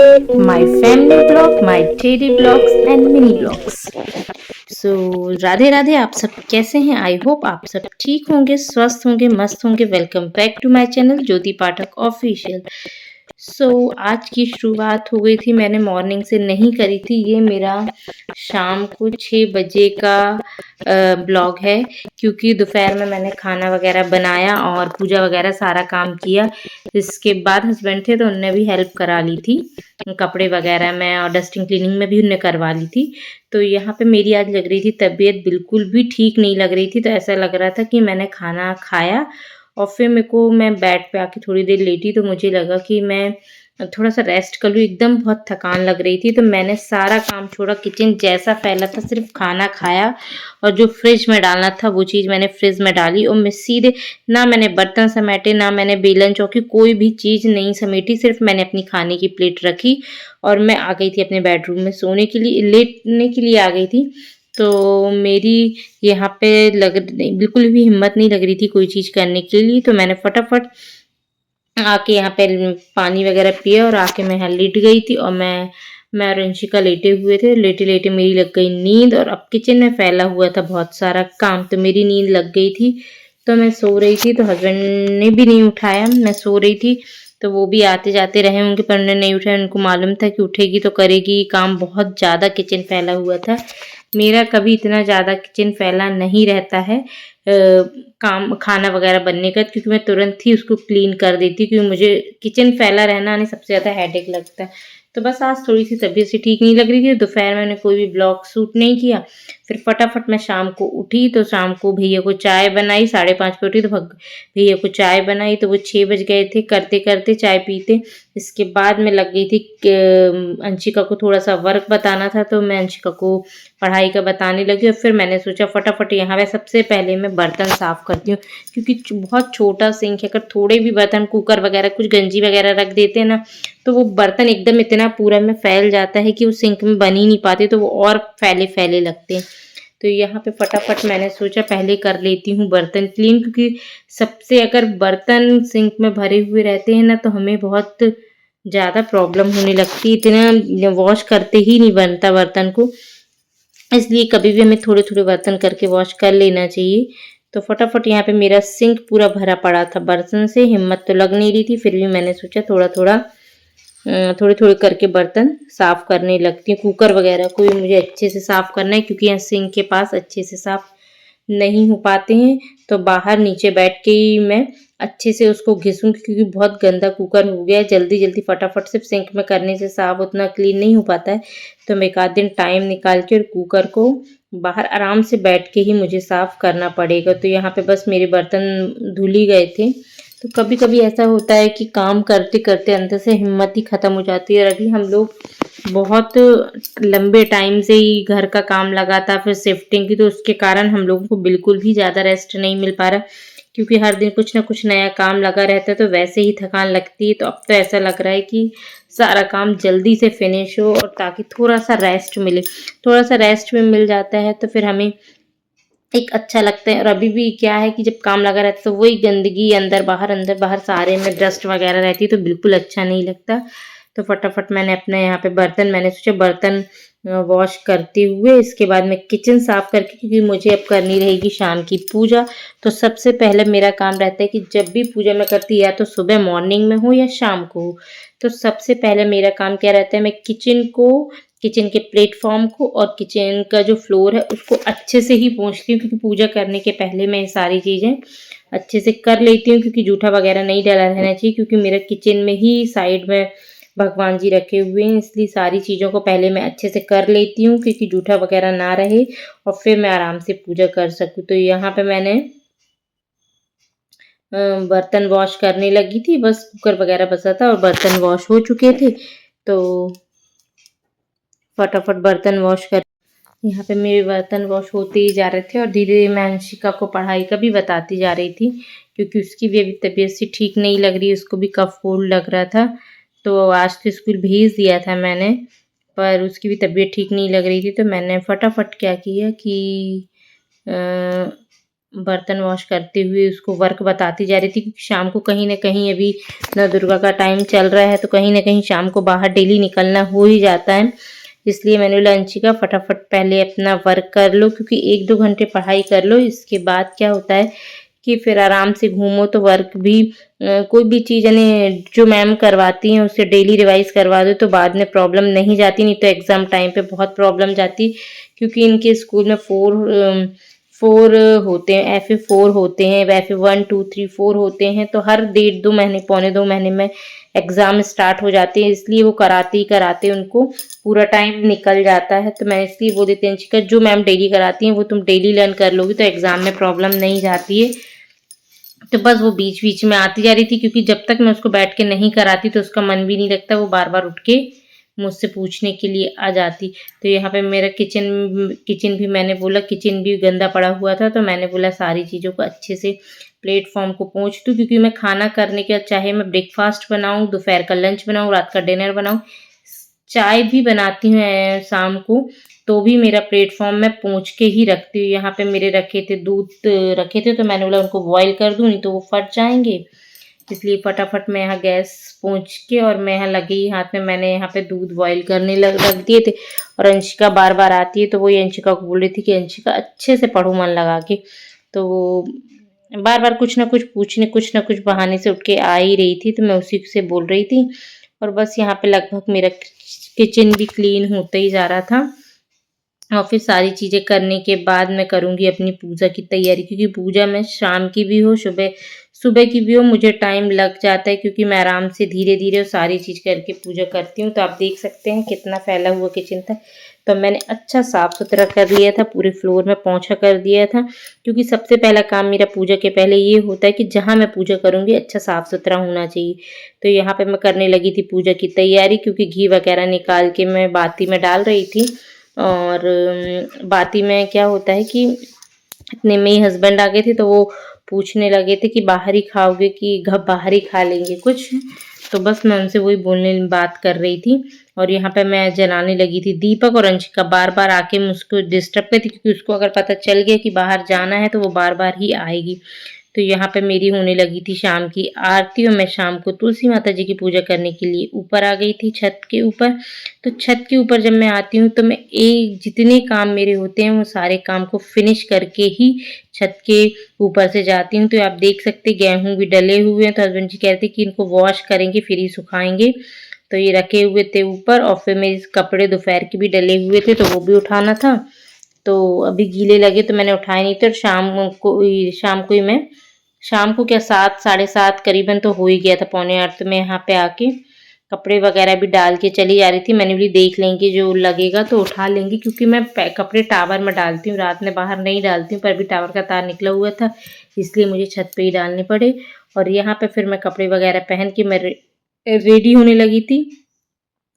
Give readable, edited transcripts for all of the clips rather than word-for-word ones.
my family blog, my daily blogs and mini blogs. सो राधे राधे। आप सब कैसे हैं? आई होप आप सब ठीक होंगे, स्वस्थ होंगे, मस्त होंगे। Welcome back to my channel Jyoti Pathak official. आज की शुरुआत हो गई थी, मैंने मॉर्निंग से नहीं करी थी। ये मेरा शाम को 6 बजे का ब्लॉग है, क्योंकि दोपहर में मैंने खाना वगैरह बनाया और पूजा वगैरह सारा काम किया। इसके बाद हस्बैंड थे तो उनने भी हेल्प करा ली थी कपड़े वगैरह में, और डस्टिंग क्लीनिंग में भी उनने करवा ली थी। तो यहाँ पे मेरी आज लग रही थी तबीयत बिल्कुल भी ठीक नहीं लग रही थी। तो ऐसा लग रहा था कि मैंने खाना खाया और फिर मैं बेड पे आके थोड़ी देर लेटी, तो मुझे लगा कि मैं थोड़ा सा रेस्ट कर लूँ। एकदम बहुत थकान लग रही थी, तो मैंने सारा काम छोड़ा। किचन जैसा फैला था, सिर्फ खाना खाया और जो फ्रिज में डालना था वो चीज़ मैंने फ्रिज में डाली। और मैं सीधे, ना मैंने बर्तन समेटे, ना मैंने बेलन चौकी, कोई भी चीज़ नहीं समेटी। सिर्फ मैंने अपनी खाने की प्लेट रखी और मैं आ गई थी अपने बेडरूम में सोने के लिए, लेटने के लिए आ गई थी। तो मेरी यहाँ पे बिल्कुल भी हिम्मत नहीं लग रही थी कोई चीज़ करने के लिए। तो मैंने फटाफट आके यहाँ पे पानी वगैरह पिया और आके मैं यहाँ लेट गई थी। और मैं और अंशिका लेटे हुए थे। लेटे लेटे मेरी लग गई नींद, और अब किचन में फैला हुआ था बहुत सारा काम, तो मेरी नींद लग गई थी। तो मैं सो रही थी, तो हस्बैंड ने भी नहीं उठाया। मैं सो रही थी, तो वो भी आते जाते रहे होंगे, पर उन्होंने नहीं उठाया। उनको मालूम था कि उठेगी तो करेगी काम। बहुत ज़्यादा किचन फैला हुआ था। मेरा कभी इतना ज़्यादा किचन फैला नहीं रहता है काम खाना वगैरह बनने का, क्योंकि मैं तुरंत ही उसको क्लीन कर देती, क्योंकि मुझे किचन फैला रहना नहीं सबसे ज़्यादा हेडेक लगता है। तो बस आज थोड़ी सी तबीयत से ठीक नहीं लग रही थी। दोपहर में मैंने कोई भी ब्लॉग शूट नहीं किया। फिर फटाफट मैं शाम को उठी, तो शाम को भैया को चाय बनाई। 5:30 पे उठी तो भैया को चाय बनाई, तो वो 6 बज गए थे करते करते चाय पीते। इसके बाद मैं लग गई थी अंशिका को थोड़ा सा वर्क बताना था, तो मैं अंशिका को पढ़ाई का बताने लगी। और फिर मैंने सोचा फटाफट यहाँ पे सबसे पहले मैं बर्तन साफ़ करती हूँ, क्योंकि बहुत छोटा सिंक है। अगर थोड़े भी बर्तन, कुकर वगैरह, कुछ गंजी वगैरह रख देते हैं ना, तो वो बर्तन एकदम इतना पूरा में फैल जाता है कि वो सिंक में बन ही नहीं पाते, तो वो और फैले फैले लगते हैं। तो यहाँ पे फटाफट मैंने सोचा पहले कर लेती हूँ बर्तन क्लीन, क्योंकि सबसे अगर बर्तन सिंक में भरे हुए रहते हैं ना, तो हमें बहुत ज़्यादा प्रॉब्लम होने लगती है। इतना वॉश करते ही नहीं बनता बर्तन को, इसलिए कभी भी हमें थोड़े थोड़े बर्तन करके वॉश कर लेना चाहिए। तो फटाफट यहाँ पे मेरा सिंक पूरा भरा पड़ा था बर्तन से। हिम्मत तो लग नहीं रही थी, फिर भी मैंने सोचा थोड़े थोड़े करके बर्तन साफ़ करने लगती हूँ। कुकर वगैरह को भी मुझे अच्छे से साफ़ करना है, क्योंकि यहाँ सिंक के पास अच्छे से साफ़ नहीं हो पाते हैं। तो बाहर नीचे बैठ के ही मैं अच्छे से उसको घिसूँगी, क्योंकि बहुत गंदा कुकर हो गया है। जल्दी जल्दी फटाफट सिर्फ सिंक में करने से साफ़ उतना क्लीन नहीं हो पाता है। तो मैं एक आध दिन टाइम निकाल के और कुकर को बाहर आराम से बैठ के ही मुझे साफ़ करना पड़ेगा। तो यहाँ पे बस मेरे बर्तन धुल ही गए थे। तो कभी कभी ऐसा होता है कि काम करते करते अंदर से हिम्मत ही ख़त्म हो जाती है। और अभी हम लोग बहुत लंबे टाइम से ही घर का काम लगा था, फिर शिफ्टिंग की, तो उसके कारण हम लोगों को बिल्कुल भी ज़्यादा रेस्ट नहीं मिल पा रहा, क्योंकि हर दिन कुछ ना कुछ नया काम लगा रहता है। तो वैसे ही थकान लगती है। तो अब तो ऐसा लग रहा है कि सारा काम जल्दी से फिनिश हो, और ताकि थोड़ा सा रेस्ट मिले। थोड़ा सा रेस्ट में मिल जाता है तो फिर हमें एक अच्छा लगता है। और अभी भी क्या है कि जब काम लगा रहता है तो वही गंदगी अंदर बाहर सारे में डस्ट वगैरह रहती है, तो बिल्कुल अच्छा नहीं लगता। तो फटाफट मैंने अपने यहाँ पे मैंने सोचा बर्तन वॉश करते हुए इसके बाद मैं किचन साफ करके, क्योंकि मुझे अब करनी रहेगी शाम की पूजा। तो सबसे पहले मेरा काम रहता है कि जब भी पूजा मैं करती, या तो सुबह मॉर्निंग में हो या शाम को हो, तो सबसे पहले मेरा काम क्या रहता है, मैं किचन के प्लेटफॉर्म को और किचन का जो फ्लोर है उसको अच्छे से ही पोंछती हूँ, क्योंकि पूजा करने के पहले मैं ये सारी चीज़ें अच्छे से कर लेती हूँ। क्योंकि जूठा वगैरह नहीं डाला रहना चाहिए, क्योंकि मेरा किचन में ही साइड में भगवान जी रखे हुए हैं, इसलिए सारी चीज़ों को पहले मैं अच्छे से कर लेती हूँ, क्योंकि जूठा वगैरह ना रहे और फिर मैं आराम से पूजा कर सकूँ। तो यहाँ पे मैंने बर्तन वॉश करने लगी थी, बस कुकर वगैरह बचा था और बर्तन वॉश हो चुके थे। तो फटाफट बर्तन वॉश कर, यहाँ पे मेरे बर्तन वॉश होते ही जा रहे थे, और धीरे धीरे मैं अंशिका को पढ़ाई का भी बताती जा रही थी, क्योंकि उसकी भी अभी तबीयत सी ठीक नहीं लग रही, उसको भी कफ कोल्ड लग रहा था। तो आज तो स्कूल भेज दिया था मैंने, पर उसकी भी तबीयत ठीक नहीं लग रही थी। तो मैंने फटाफट क्या किया कि बर्तन वॉश करते हुए उसको वर्क बताती जा रही थी, क्योंकि शाम को कहीं न कहीं अभी नव दुर्गा का टाइम चल रहा है, तो कहीं न कहीं शाम को बाहर डेली निकलना हो ही जाता है। इसलिए मैंने बोला अंशिका फटाफट पहले अपना वर्क कर लो, क्योंकि 1-2 घंटे पढ़ाई कर लो, इसके बाद क्या होता है कि फिर आराम से घूमो, तो वर्क भी कोई भी चीज़ यानी जो मैम करवाती हैं उसे डेली रिवाइज़ करवा दो, तो बाद में प्रॉब्लम नहीं जाती, नहीं तो एग्ज़ाम टाइम पे बहुत प्रॉब्लम जाती। क्योंकि इनके स्कूल में 4 होते हैं, FA 4 होते हैं, FA 1, 2, 3, 4 होते हैं, तो हर 1.5-2 महीने, पौने 2 महीने में एग्ज़ाम स्टार्ट हो जाते हैं, इसलिए वो कराते ही कराते उनको पूरा टाइम निकल जाता है। तो मैं इसलिए बोल देती हूँ अंशिका, जो मैम डेली कराती हैं वो तुम डेली लर्न कर लोगी, तो एग्ज़ाम में प्रॉब्लम नहीं जाती है। तो बस वो बीच-बीच में आती जा रही थी, क्योंकि जब तक मैं उसको बैठ के नहीं कराती तो उसका मन भी नहीं लगता, वो बार-बार उठ के मुझसे पूछने के लिए आ जाती। तो यहाँ पे मेरा किचन भी मैंने बोला, किचन भी गंदा पड़ा हुआ था, तो मैंने बोला सारी चीज़ों को अच्छे से प्लेटफ़ॉर्म को पोंछ दूँ, क्योंकि मैं खाना करने के बाद चाहे मैं ब्रेकफ़ास्ट बनाऊँ, दोपहर का लंच बनाऊँ, रात का डिनर बनाऊँ, चाय भी बनाती हूँ शाम को, तो भी मेरा प्लेटफ़ॉर्म मैं पोंछ के ही रखती हूँ। यहाँ पे मेरे दूध रखे थे, तो मैंने बोला उनको बॉयल कर दूँ, नहीं तो वो फट जाएँगे। इसलिए फटाफट मैं यहाँ गैस पोंछ के और मैं यहाँ लगी हाथ में, मैंने यहाँ पे दूध बॉयल करने रख दिए थे। और अंशिका बार-बार आती है, तो वही अंशिका को बोल रही थी कि अंशिका अच्छे से पढ़ो मन लगा के। तो वो बार-बार कुछ न कुछ बहाने से उठ के आ ही रही थी, तो मैं उसी से बोल रही थी। और बस यहाँ पे लगभग मेरा किचन भी क्लीन होते ही जा रहा था। और फिर सारी चीज़ें करने के बाद मैं करूँगी अपनी पूजा की तैयारी, क्योंकि पूजा में शाम की भी हो, सुबह सुबह की भी हो, मुझे टाइम लग जाता है, क्योंकि मैं आराम से धीरे-धीरे सारी चीज़ करके पूजा करती हूँ। तो आप देख सकते हैं कितना फैला हुआ किचन था। तो मैंने अच्छा साफ-सुथरा कर लिया था, पूरे फ्लोर में पोंछा कर दिया था, क्योंकि सबसे पहला काम मेरा पूजा के पहले ये होता है कि जहाँ मैं पूजा करूँगी अच्छा साफ-सुथरा होना चाहिए। तो यहाँ पे मैं करने लगी थी पूजा की तैयारी, क्योंकि घी वगैरह निकाल के मैं बाती में डाल रही थी। और बाती में क्या होता है कि इतने में ही हस्बैंड आ गए थे, तो वो पूछने लगे थे कि बाहर ही खाओगे कि बाहर ही खा लेंगे कुछ। तो बस मैं उनसे वही बात कर रही थी। और यहाँ पे मैं जलाने लगी थी दीपक, और अंशिका बार-बार आके मुझको डिस्टर्ब करती, क्योंकि उसको अगर पता चल गया कि बाहर जाना है तो वो बार-बार ही आएगी। तो यहाँ पे मेरी होने लगी थी शाम की आरती, और मैं शाम को तुलसी माता जी की पूजा करने के लिए ऊपर आ गई थी छत के ऊपर। तो छत के ऊपर जब मैं आती हूँ, तो मैं जितने काम मेरे होते हैं वो सारे काम को फिनिश करके ही छत के ऊपर से जाती हूँ। तो आप देख सकते गेहूँ भी डले हुए हैं, तो हस्बैंड जी कह रहे थे कि इनको वॉश करेंगे फिर ही सुखाएंगे। तो ये रखे हुए थे ऊपर, और फिर मेरे कपड़े दोपहर के भी डले हुए थे, तो वो भी उठाना था। तो अभी गीले लगे तो मैंने उठाए नहीं थे, और शाम को क्या 7 साढ़े 7 करीबन तो हो ही गया था, पौने 8। तो मैं यहाँ पे आके कपड़े वगैरह भी डाल के चली जा रही थी। मैंने बोली देख लेंगे, जो लगेगा तो उठा लेंगे, क्योंकि मैं कपड़े टावर में डालती हूँ, रात में बाहर नहीं डालती हूँ। पर अभी टावर का तार निकला हुआ था, इसलिए मुझे छत पे ही डालने पड़े। और यहाँ पे फिर मैं कपड़े वगैरह पहन के मैं रेडी होने लगी थी।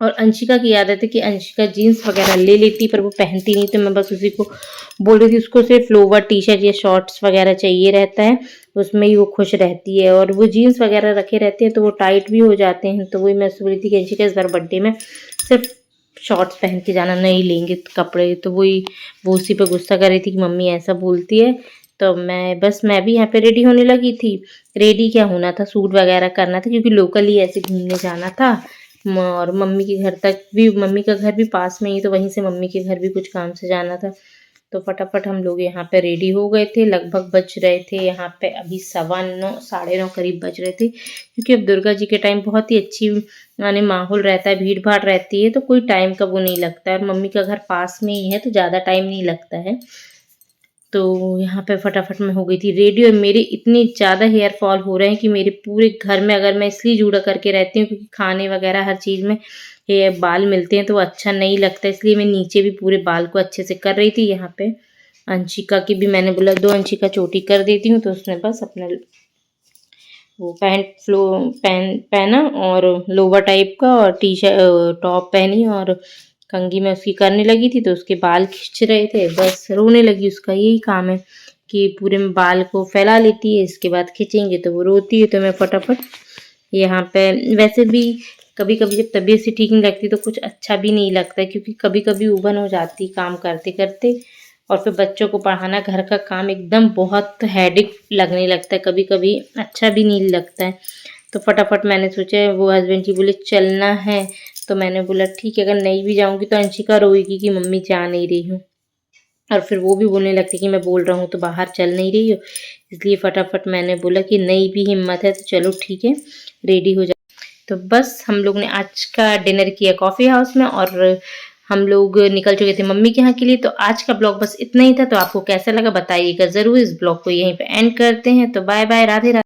और अंशिका की आदत है कि अंशिका जीन्स वगैरह ले लेती, पर वो पहनती नहीं, तो मैं बस उसी को बोल रही थी, उसको सिर्फ लोवर टी-शर्ट या शॉर्ट्स वगैरह चाहिए रहता है, उसमें ही वो खुश रहती है। और वो जीन्स वगैरह रखे रहते हैं तो वो टाइट भी हो जाते हैं। तो वही मैं उससे बोली थी कि अंशिका इस बार बर्थडे में सिर्फ शॉर्ट्स पहन के जाना, नहीं लेंगे कपड़े। तो वो उसी पे गुस्सा कर रही थी कि मम्मी ऐसा बोलती है। तो मैं भी यहाँ पे रेडी होने लगी थी। रेडी क्या होना था, सूट वगैरह करना था, क्योंकि लोकल ही ऐसे घूमने जाना था। और मम्मी का घर भी पास में ही, तो वहीं से मम्मी के घर भी कुछ काम से जाना था। तो फटाफट हम लोग यहाँ पे रेडी हो गए थे। लगभग बज रहे थे यहाँ पे अभी 9:15 9:30 करीब बज रहे थे, क्योंकि अब दुर्गा जी के टाइम बहुत ही अच्छी माने माहौल रहता है, भीड़ भाड़ रहती है, तो कोई टाइम का वो नहीं लगता है। और मम्मी का घर पास में ही है, तो ज़्यादा टाइम नहीं लगता है। तो यहाँ पे फटाफट मैं हो गई थी रेडी, और मेरे इतने ज़्यादा हेयर फॉल हो रहे हैं कि मेरे पूरे घर में, अगर मैं इसलिए जूड़ा करके रहती हूँ क्योंकि खाने वगैरह हर चीज़ में हेयर बाल मिलते हैं, तो वो अच्छा नहीं लगता, इसलिए मैं नीचे भी पूरे बाल को अच्छे से कर रही थी। यहाँ पे अंशिका की भी मैंने बोला 2 अंशिका चोटी कर देती हूँ, तो उसने बस अपना वो पहना, और लोवर टाइप का और टॉप पहनी, और कंघी में उसकी करने लगी थी, तो उसके बाल खींच रहे थे, बस रोने लगी। उसका यही काम है कि पूरे में बाल को फैला लेती है, इसके बाद खींचेंगे तो वो रोती है। तो मैं फटाफट यहाँ पे, वैसे भी कभी कभी जब तबीयत से ठीक नहीं लगती तो कुछ अच्छा भी नहीं लगता है, क्योंकि कभी कभी उबन हो जाती काम करते करते, और फिर बच्चों को पढ़ाना, घर का काम एकदम बहुत हेडेक लगने लगता है, कभी-कभी अच्छा भी नहीं लगता है। तो फटाफट मैंने सोचा, वो हस्बैंड जी बोले चलना है, तो मैंने बोला ठीक है, अगर नहीं भी जाऊँगी तो अंशिका रोएगी कि मम्मी जा नहीं रही हूँ, और फिर वो भी बोलने लगती कि मैं बोल रहा हूँ तो बाहर चल नहीं रही हो। इसलिए फटाफट मैंने बोला कि नहीं भी हिम्मत है तो चलो ठीक है, रेडी हो जा। तो बस हम लोग ने आज का डिनर किया कॉफ़ी हाउस में, और हम लोग निकल चुके थे मम्मी के यहाँ के लिए। तो आज का ब्लॉग बस इतना ही था। तो आपको कैसा लगा बताइएगा ज़रूर। इस ब्लॉग को यहीं पे एंड करते हैं। तो बाय बाय, राधे राधे।